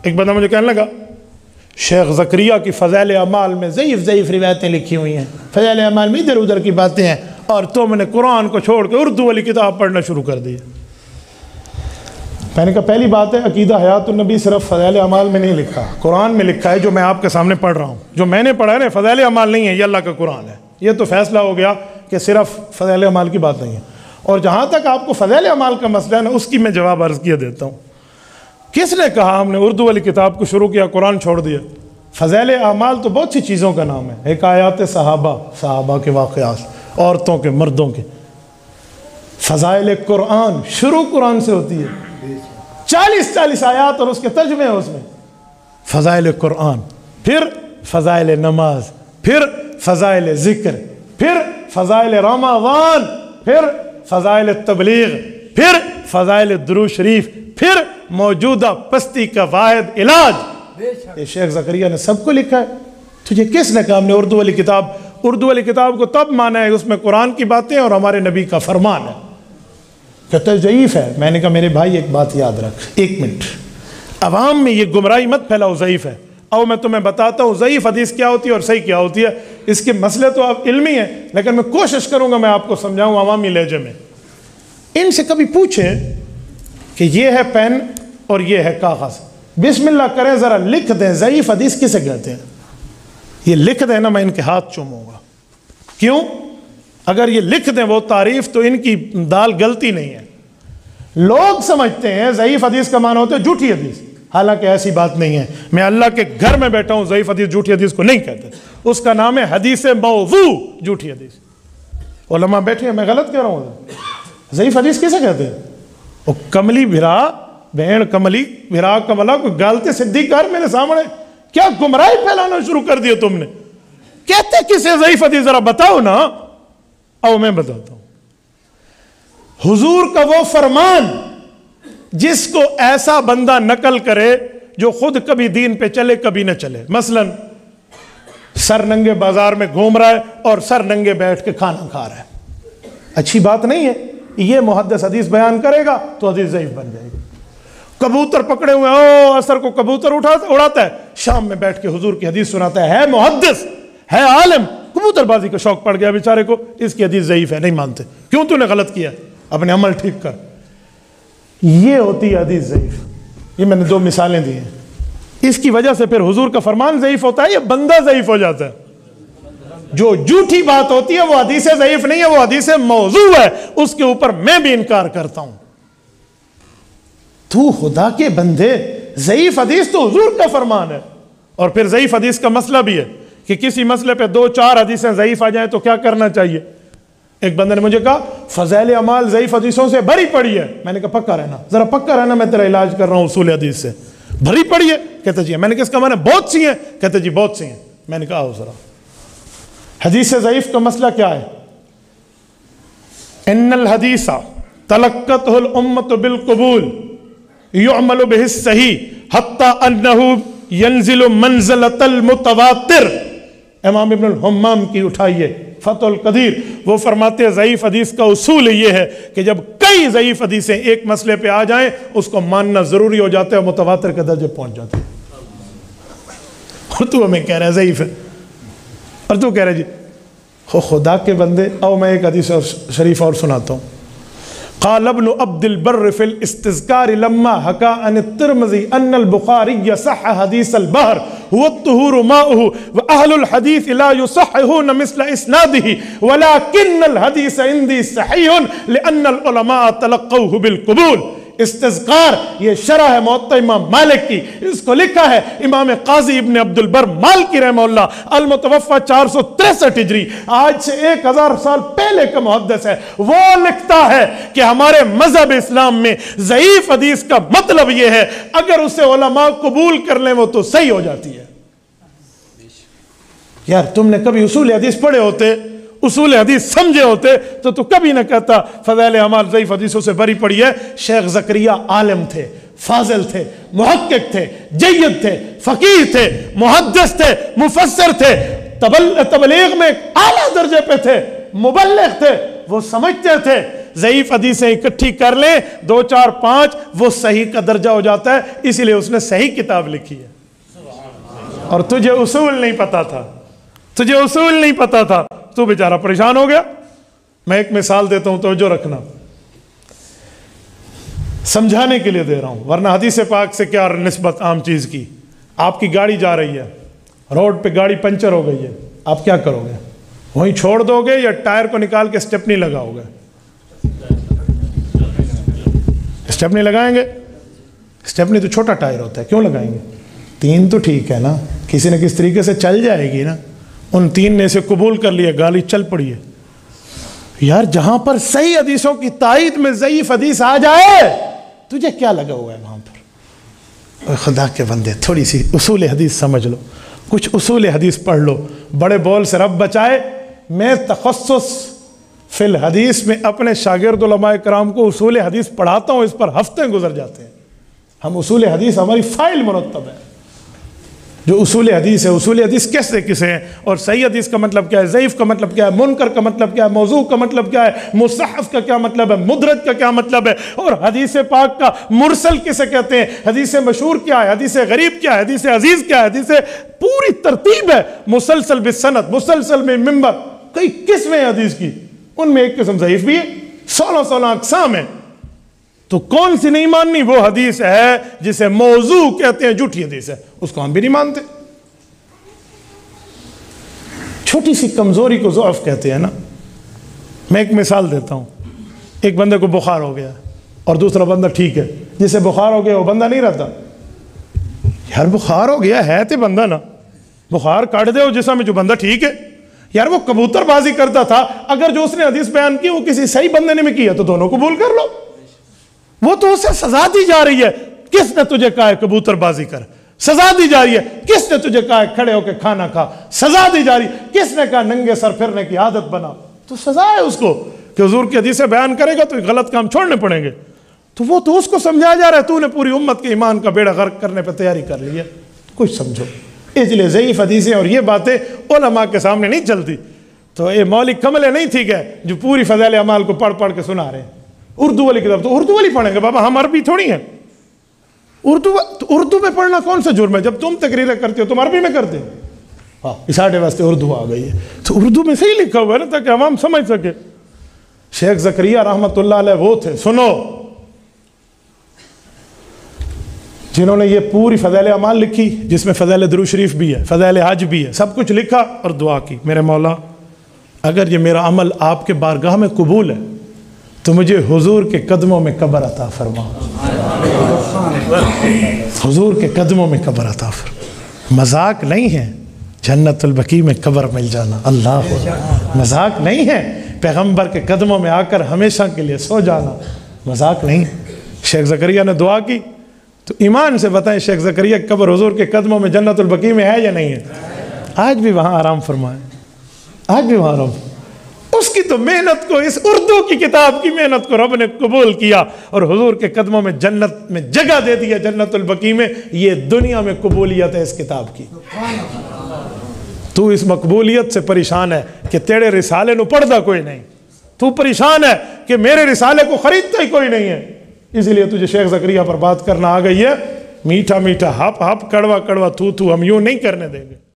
ایک بندہ مجھے کہنے لگا شیخ زکریا کی فضائل اعمال میں ضعیف روایتیں لکھی ہوئی ہیں، فضائل اعمال میں ادھر ادھر کی باتیں ہیں، اور تم نے قرآن کو چھوڑ کے اردو والی کتاب پڑھنا شروع کر دی۔ میں نے کہا پہلی بات ہے عقیدہ حیات النبی صرف فضائل اعمال میں نہیں لکھا، قرآن میں لکھا ہے جو میں آپ کے سامنے پڑھ رہا ہوں، جو میں نے پڑھا ہے نا فضائل اعمال نہیں ہے، یہ اللہ کا قرآن ہے۔ یہ تو فیصلہ ہو گیا کہ صرف فضائل اعمال کی بات نہیں ہے۔ اور جہاں تک آپ کو فضائل اعمال کا مسئلہ ہے نا، اس کی میں جواب عرض کیا دیتا ہوں۔ کس نے کہا ہم نے اردو والی کتاب کو شروع کیا قرآن چھوڑ دیا؟ فضائل اعمال تو بہت سی چیزوں کا نام ہے، حکایات صحابہ کے واقعات، عورتوں کے، مردوں کے۔ فضائل قرآن شروع قرآن سے ہوتی ہے، 40 آیات اور اس کے ترجمے ہیں اس میں۔ فضائل قرآن، پھر فضائل نماز، پھر فضائل ذکر، پھر فضائل رمضان، پھر فضائل تبلیغ، پھر فضائل درود شریف، پھر موجودہ پستی کا واحد علاج۔ یہ شیخ زکریا نے سب کو لکھا ہے۔ تجھے کس نے کہا ہم نے اردو والی کتاب کو تب مانا ہے اس میں قرآن کی باتیں اور ہمارے نبی کا فرمان ہے؟ کہتا ہے ضعیف ہے۔ میں نے کہا میرے بھائی ایک بات یاد رکھ، 1 منٹ، عوام میں یہ گمراہی مت پھیلاؤ ضعیف ہے۔ اور میں تمہیں بتاتا ہوں ضعیف حدیث کیا ہوتی ہے اور صحیح کیا ہوتی ہے۔ اس کے مسئلے تو اب علمی ہیں، لیکن میں کوشش کروں گا میں آپ کو سمجھاؤں عوامی لہجے میں۔ ان سے کبھی پوچھیں کہ یہ ہے پین اور یہ ہے کاغذ، بسم اللہ کریں ذرا لکھ دیں ضعیف حدیث کسے کہتے ہیں؟ یہ لکھ دیں نا میں ان کے ہاتھ چوموں گا۔ کیوں؟ اگر یہ لکھ دیں وہ تعریف تو ان کی دال گلتی نہیں ہے۔ لوگ سمجھتے ہیں ضعیف حدیث کا معنی ہوتا ہے جھوٹی حدیث، حالانکہ ایسی بات نہیں ہے۔ میں اللہ کے گھر میں بیٹھا ہوں، ضعیف حدیث جھوٹی حدیث کو نہیں کہتے، اس کا نام ہے حدیث موضوع، جھوٹی حدیث۔ علماء بیٹھے ہیں، میں غلط کہہ رہا ہوں؟ ضعیف حدیث کسے کہتے ہیں؟ وہ کملی بھرا بہن کملی بھرا کملا کوئی گالتے صدیق کر میرے سامنے، کیا گمراہی پھیلانا شروع کر دیا تم نے؟ کہتے کسے ضعیف حدیث ذرا بتاؤ نا۔ او میں بتاتا ہوں، حضور کا وہ فرمان جس کو ایسا بندہ نقل کرے جو خود کبھی دین پہ چلے کبھی نہ چلے، مثلا سر ننگے بازار میں گھوم رہا ہے اور سر ننگے بیٹھ کے کھانا کھا رہا ہے، اچھی بات نہیں ہے۔ یہ محدث حدیث بیان کرے گا تو حدیث ضعیف بن جائے گی۔ کبوتر پکڑے ہوئے او عصر کو کبوتر اڑاتا ہے، شام میں بیٹھ کے حضور کی حدیث سناتا ہے محدث ہے عالم، کبوتر بازی کا شوق پڑ گیا بیچارے کو، اس کی حدیث ضعیف ہے، نہیں مانتے۔ کیوں؟ تو نے غلط کیا، اپنے عمل ٹھیک کر۔ یہ ہوتی ہے حدیث ضعیف۔ یہ میں نے 2 مثالیں دی ہیں۔ اس کی وجہ سے پھر حضور کا فرمان ضعیف ہوتا ہے، یہ بندہ ضعیف ہو جاتا ہے۔ جو جھوٹی بات ہوتی ہے وہ حدیث ضعیف نہیں ہے، وہ حدیث موضوع ہے، اس کے اوپر میں بھی انکار کرتا ہوں۔ تو خدا کے بندے، ضعیف حدیث تو حضور کا فرمان ہے۔ اور پھر ضعیف حدیث کا مسئلہ بھی ہے کہ کسی مسئلے پہ 2-4 حدیثیں ضعیف آ جائیں تو کیا کرنا چاہیے؟ ایک بندے نے مجھے کہا فضائل اعمال ضعیف حدیثوں سے بھری پڑی ہے۔ میں نے کہا پکا رہنا، ذرا پکا رہنا، میں تیرا علاج کر رہا ہوں اصول حدیث سے۔ بھری پڑی ہے؟ کہتے جی۔ میں نے کہا اس کا معنی بہت سی ہیں؟ کہتے جی بہت سی ہیں۔ میں نے کہا آؤ ذرا، حدیث ضعیف کا مسئلہ کیا ہے؟ ان الحدیث تلقته الامة بالقبول يعمل به الصحيح حتى انه ينزل منزلة المتواتر۔ امام ابن الحمام کی اٹھائیے فتح القدیر، وہ فرماتے ہیں ضعیف حدیث کا اصول یہ ہے کہ جب کئی ضعیف حدیثیں ایک مسئلے پہ آ جائیں اس کو ماننا ضروری ہو جاتا ہے، متواتر کے درجے پہنچ جاتے ہیں۔ اور تو ہمیں کہہ رہا ہے ضعیف ہے، اور تو کہہ رہے جی خدا کے بندے۔ او میں ایک حدیث شریف اور سناتا ہوں۔ قال ابن عبد البر في الاستذكار لما حكى عن الترمذي ان البخاري صح حديث البحر هو الطهور ماؤه واهل الحديث لا يصححون مثل اسناده ولكن الحديث عندي صحيح لان العلماء تلقوه بالقبول۔ استذکار یہ شرح ہے موطا امام مالک کی، اس کو لکھا ہے امام قاضی ابن عبد البر مالکی رحمہ اللہ، المتوفى 463 ہجری، آج سے 1000 سال پہلے کا محدث ہے۔ وہ لکھتا ہے کہ ہمارے مذہب اسلام میں ضعیف حدیث کا مطلب یہ ہے اگر اسے علماء قبول کر لیں وہ تو صحیح ہو جاتی ہے۔ یار تم نے کبھی اصول حدیث پڑھے ہوتے، اصول حدیث سمجھے ہوتے تو کبھی نہ کہتا فضائل اعمال ضعیف حدیثوں سے بھری پڑی ہے۔ شیخ زکریا عالم تھے، فاضل تھے، محقق تھے، جید تھے، فقیہ تھے، محدث تھے، مفسر تھے، تبلیغ میں اعلیٰ درجے پہ تھے، مبلغ تھے۔ وہ سمجھتے تھے ضعیف حدیثیں اکٹھی کر لیں 2 4 5 وہ صحیح کا درجہ ہو جاتا ہے، اسی لیے اس نے صحیح کتاب لکھی ہے۔ اور تجھے اصول نہیں پتا تھا، تجھے اصول نہیں پتا تھا، تو بیچارہ پریشان ہو گیا۔ میں ایک مثال دیتا ہوں، توجہ رکھنا، سمجھانے کے لیے دے رہا ہوں، ورنہ حدیث پاک سے کیا نسبت عام چیز کی۔ آپ کی گاڑی جا رہی ہے، روڈ پہ گاڑی پنچر ہو گئی ہے، آپ کیا کرو گے؟ وہیں چھوڑ دو گے یا ٹائر کو نکال کے اسٹیپنی لگاؤ گے؟ اسٹیپنی لگائیں گے؟ اسٹیپنی تو چھوٹا ٹائر ہوتا ہے، کیوں لگائیں گے؟ 3 تو ٹھیک ہے نا، کسی نہ کسی طریقے سے چل جائے گی نا۔ ان 3 نے اسے قبول کر لیا، گاڑی چل پڑی ہے۔ یار جہاں پر صحیح حدیثوں کی تائید میں ضعیف حدیث آ جائے، تجھے کیا لگا ہوا ہے وہاں پر؟ اے خدا کے بندے، تھوڑی سی اصول حدیث سمجھ لو، کچھ اصول حدیث پڑھ لو۔ بڑے بول سے رب بچائے، میں تخصص فی الحدیث میں اپنے شاگرد علماء کرام کو اصول حدیث پڑھاتا ہوں، اس پر ہفتے گزر جاتے ہیں۔ ہم اصول حدیث، ہماری فائل مرتب ہے جو اصول حدیث ہے۔ اصول حدیث کیسے کسے ہیں، اور صحیح حدیث کا مطلب کیا ہے، ضعیف کا مطلب کیا ہے، منکر کا مطلب کیا ہے، موضوع کا مطلب کیا ہے، مصحف کا کیا مطلب ہے، مدرج کا کیا مطلب ہے، اور حدیث پاک کا مرسل کسے کہتے ہیں، حدیث مشہور کیا ہے، حدیث غریب کیا ہے، حدیث عزیز کیا ہے، حدیث پوری ترتیب ہے، مسلسل بالسند، مسلسل میں منبر، کئی قسمیں حدیث کی، ان میں ایک قسم ضعیف بھی ہے، 16 اقسام ہیں۔ تو کون سی نہیں ماننی؟ وہ حدیث ہے جسے موضوع کہتے ہیں، جھوٹی حدیث ہے، اس کو ہم بھی نہیں مانتے۔ چھوٹی سی کمزوری کو ضعف کہتے ہیں نا۔ میں ایک مثال دیتا ہوں، ایک بندے کو بخار ہو گیا اور دوسرا بندہ ٹھیک ہے، جسے بخار ہو گیا وہ بندہ نہیں رہتا۔ یار بخار ہو گیا ہے تو بندہ نا، بخار کاٹ دے وہ جسم میں، جو بندہ ٹھیک ہے۔ یار وہ کبوتر بازی کرتا تھا، اگر جو اس نے حدیث بیان کی وہ کسی صحیح بندے نے میں کیا تو دونوں قبول کر لو۔ وہ تو اسے سزا دی جا رہی ہے، کس نے تجھے کہا ہے کبوتر بازی کر؟ سزا دی جا رہی ہے۔ کس نے تجھے کہا ہے کھڑے ہو کے کھانا کھا؟ سزا دی جا رہی ہے۔ کس نے کہا ننگے سر پھرنے کی عادت بنا؟ تو سزا ہے اس کو کہ حضور کی حدیثیں بیان کرے گا تو غلط کام چھوڑنے پڑیں گے۔ تو وہ تو اس کو سمجھایا جا رہا ہے، تو نے پوری امت کے ایمان کا بیڑا غرق کرنے پہ تیاری کر لی ہے۔ کچھ سمجھو، اس لیے ضعیف حدیثیں اور یہ باتیں علماء کے سامنے نہیں چلتی۔ تو یہ مولوی کملے نہیں تھی کہ جو پوری فضائل اعمال کو پڑھ پڑھ کے سنا رہے ہیں۔ اردو والی کتاب تو اردو والی پڑھیں گے بابا، ہم عربی تھوڑی ہیں۔ اردو میں پڑھنا کون سا جرم ہے؟ جب تم تقریریں کرتے ہو تم عربی میں کرتے ہو؟ ہاں، اساڑے واسطے اردو آ گئی ہے، تو اردو میں صحیح لکھا ہوا ہے نا، تاکہ عوام سمجھ سکے۔ شیخ زکریا رحمۃ اللہ علیہ وہ تھے، سنو، جنہوں نے یہ پوری فضائل اعمال لکھی، جس میں فضائل درود شریف بھی ہے، فضائل حج بھی ہے، سب کچھ لکھا اور دعا کی، میرے مولا اگر یہ میرا عمل آپ کے بارگاہ میں قبول ہے تو مجھے حضور کے قدموں میں قبر عطا فرما، حضور کے قدموں میں قبر عطا فرما۔ مذاق نہیں ہے جنت البقیع میں قبر مل جانا، اللہ مذاق نہیں ہے پیغمبر کے قدموں میں آ کر ہمیشہ کے لیے سو جانا، مذاق نہیں۔ شیخ زکریا نے دعا کی، تو ایمان سے بتائیں شیخ زکریا کی قبر حضور کے قدموں میں جنت البقیع میں ہے یا نہیں ہے؟ آج بھی وہاں آرام فرمائے، آج بھی وہاں آرام۔ اس کی تو محنت کو، اس اردو کی کتاب کی محنت کو رب نے قبول کیا اور حضور کے قدموں میں جنت میں جگہ دے دیا، جنت البقیع میں۔ یہ دنیا میں قبولیت ہے اس کتاب کی۔ تو اس مقبولیت سے پریشان ہے کہ تیرے رسالے نو پڑھدا کوئی نہیں، تو پریشان ہے کہ میرے رسالے کو خریدتا ہی کوئی نہیں ہے، اس لیے تجھے شیخ زکریا پر بات کرنا آ گئی ہے۔ میٹھا میٹھا ہپ ہپ، کڑوا کڑوا تھو تھو ہم یوں نہیں کرنے دیں گے۔